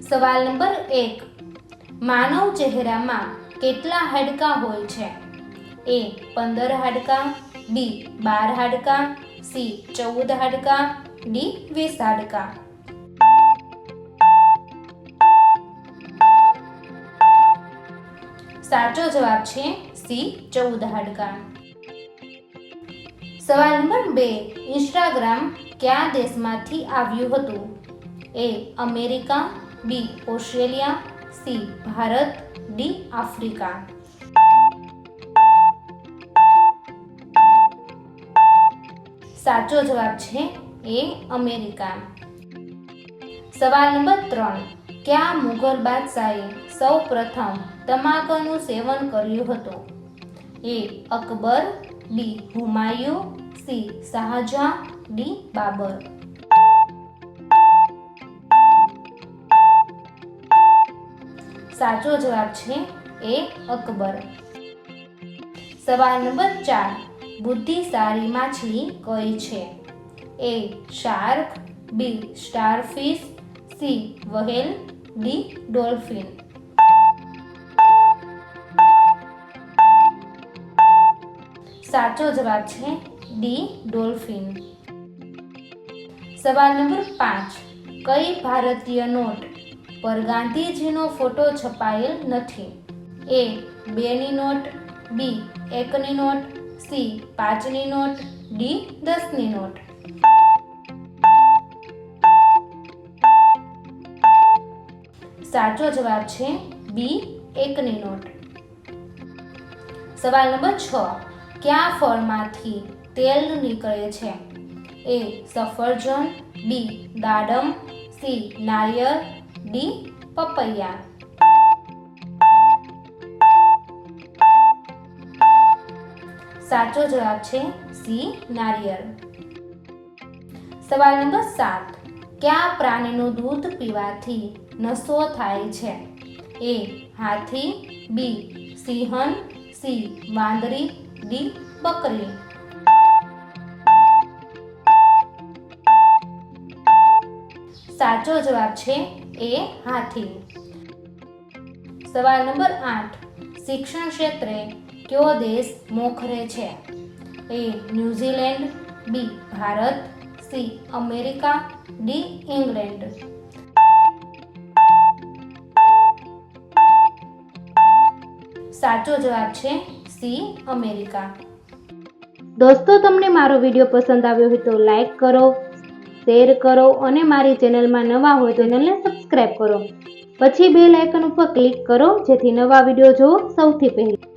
સવાલ નંબર 1, માનવ ચહેરામાં કેટલા હાડકાં હોય છે? A 15 હાડકાં, B 12 હાડકાં, C 14 હાડકાં, D 20 હાડકાં. સાચો જવાબ છે C 14 હાડકાં. સવાલ નંબર 2, ઇન્સ્ટાગ્રામ કયા દેશમાંથી આવ્યું હતું? A America, B Australia, C Bharat, D Africa. સાચો જવાબ છે A અમેરિકા. સવાલ નંબર 3, કયા મુઘલ બાદશાહે સૌ પ્રથમ તમાકુનું સેવન કર્યું હતું? A Akbar, B Humayun, C Shahjahan, D Babur. સાચો જવાબ છે A અકબર. સવાલ નંબર 4, બુદ્ધિશાળી માછલી કઈ છે? A shark, B starfish, C whale, D dolphin. સાચો જવાબ છે D ડોલ્ફિન. સવાલ નંબર 5, કઈ ભારતીય નોટ પર ગાંધીજીનો ફોટો છપાયેલ નથી? A 2ની નોટ, B 1ની નોટ, C 5ની નોટ, D 10ની નોટ. સાચો જવાબ છે B 1ની નોટ. સવાલ નંબર 6, કયા ફળમાંથી તેલ નીકળે છે? A સફરજન, B દાડમ, C નારિયેળ, D પપૈયા. સાચો જવાબ છે C નારિયેળ. સવાલ નંબર 7, કયા પ્રાણીનું દૂધ પીવાથી નશો થાય છે? A Hathi, B Sinhan, C વાંદરી, D બકરી. સાચો જવાબ છે A હાથી. સવાલ નંબર 8, શિક્ષણ ક્ષેત્રે કયો દેશ મોખરે છે? A New Zealand, B Bharat, C America, D England. સાચો જવાબ છે C અમેરિકા. દોસ્તો, તમને મારો વિડીયો પસંદ આવ્યો હોય તો લાઈક કરો, શેર કરો અને મારી ચેનલમાં નવા હોય તો ચેનલને સબસ્ક્રાઇબ કરો. પછી બેલ આઇકન ઉપર ક્લિક કરો જેથી નવા વિડીયો જોવો સૌથી પહેલા.